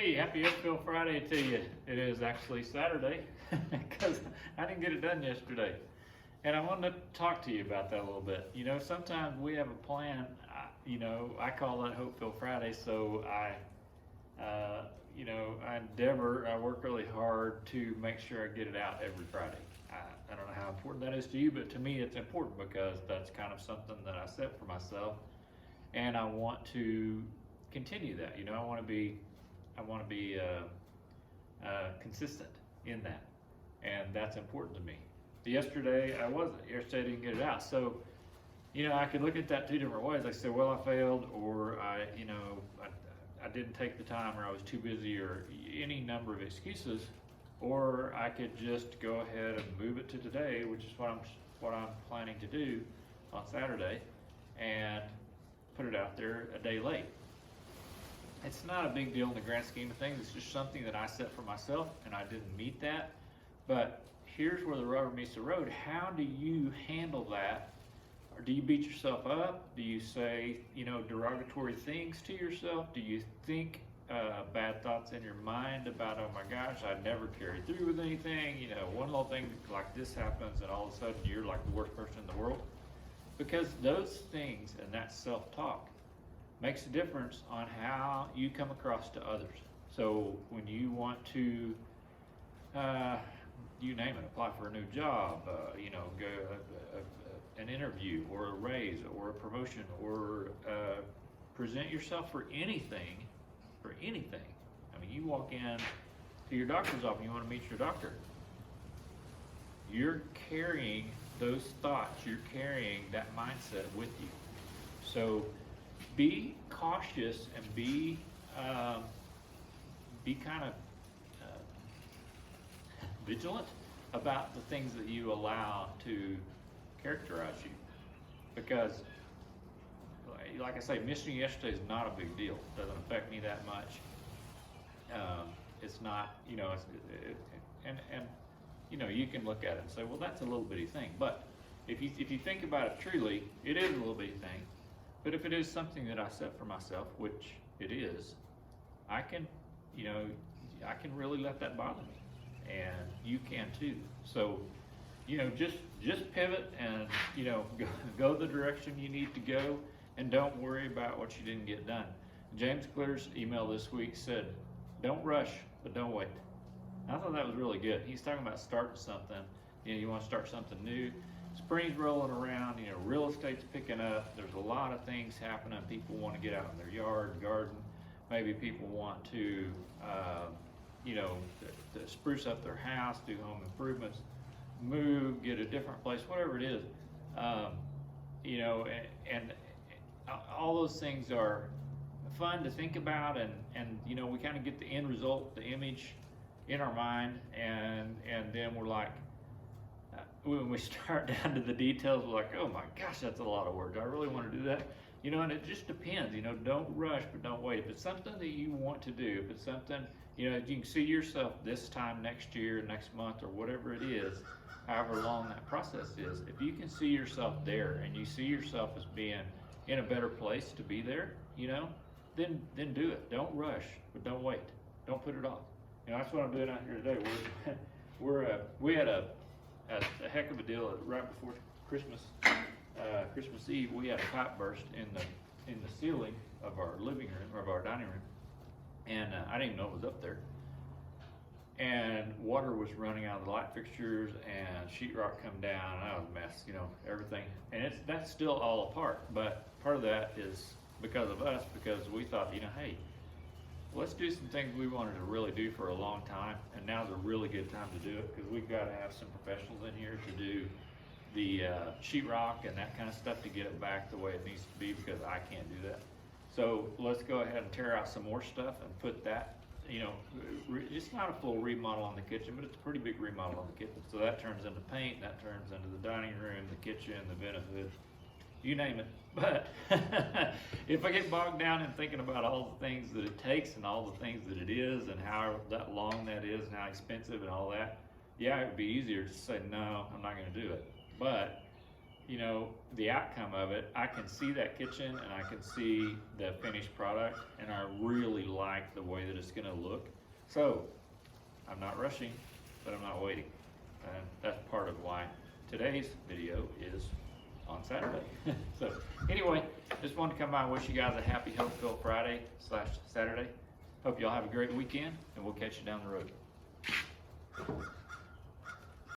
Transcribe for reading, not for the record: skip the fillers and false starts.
Hey, happy Uphill Friday to you. It is actually Saturday because I didn't get it done yesterday. And I wanted to talk to you about that a little bit. You know, sometimes we have a plan, I call that Hopeful Friday. So I work really hard to make sure I get it out every Friday. I don't know how important that is to you, but to me it's important because that's kind of something that I set for myself. And I want to continue that. I want to be consistent in that, and that's important to me. Yesterday I wasn't. Yesterday I didn't get it out. So, I could look at that two different ways. I said, well, I failed, or I didn't take the time, or I was too busy, or any number of excuses. Or I could just go ahead and move it to today, which is what I'm planning to do on Saturday, and put it out there a day late. It's not a big deal in the grand scheme of things. It's just something that I set for myself, and I didn't meet that. But here's where the rubber meets the road. How do you handle that? Or do you beat yourself up? Do you say, derogatory things to yourself? Do you think bad thoughts in your mind about, oh my gosh, I'd never carry through with anything? One little thing like this happens, and all of a sudden you're like the worst person in the world. Because those things and that self-talk makes a difference on how you come across to others. So when you want to, you name it, apply for a new job, go an interview or a raise or a promotion, or present yourself for anything. I mean, you walk in to your doctor's office, you want to meet your doctor. You're carrying those thoughts, you're carrying that mindset with you. So be cautious and be kind of vigilant about the things that you allow to characterize you. Because, like I say, missing yesterday is not a big deal. It doesn't affect me that much. It's not, you can look at it and say, well, that's a little bitty thing. But if you think about it truly, it is a little bitty thing. But if it is something that I set for myself, which it is, I can really let that bother me, and you can too. So, just pivot and go the direction you need to go, and don't worry about what you didn't get done. James Clear's email this week said, "Don't rush, but don't wait." I thought that was really good. He's talking about starting something. You want to start something new. Spring's rolling around, real estate's picking up. There's a lot of things happening. People want to get out in their yard, garden. Maybe people want to, to spruce up their house, do home improvements, move, get a different place, whatever it is. And all those things are fun to think about, and we kind of get the end result, the image in our mind, and then we're like, when we start down to the details, we're like, oh my gosh, that's a lot of work. Do I really want to do that? And it just depends. Don't rush, but don't wait. If it's something that you want to do, if it's something, you can see yourself this time next year, next month, or whatever it is, however long that process is, if you can see yourself there, and you see yourself as being in a better place to be there, then do it. Don't rush, but don't wait. Don't put it off. That's what I'm doing out here today. We had a heck of a deal right before Christmas Eve. We had a pipe burst in the ceiling of our living room, of our dining room, and I didn't even know it was up there. And water was running out of the light fixtures, and sheetrock come down, and that was a mess. Everything, and that's still all apart. But part of that is because of us, because we thought, hey, let's do some things we wanted to really do for a long time, and now's a really good time to do it, because we've got to have some professionals in here to do the sheetrock and that kind of stuff to get it back the way it needs to be, because I can't do that. So let's go ahead and tear out some more stuff and put that, it's not a full remodel on the kitchen, but it's a pretty big remodel on the kitchen. So that turns into paint, that turns into the dining room, the kitchen, the vent hood, you name it. But if I get bogged down in thinking about all the things that it takes and all the things that it is and how that long that is and how expensive and all that, yeah, it would be easier to say, no, I'm not going to do it. But you know, the outcome of it, I can see that kitchen and I can see the finished product, and I really like the way that it's gonna look. So, I'm not rushing, but I'm not waiting. And that's part of why today's video is on Saturday. So, anyway, just wanted to come by and wish you guys a happy Hope-Filled Friday / Saturday. Hope y'all have a great weekend, and we'll catch you down the road.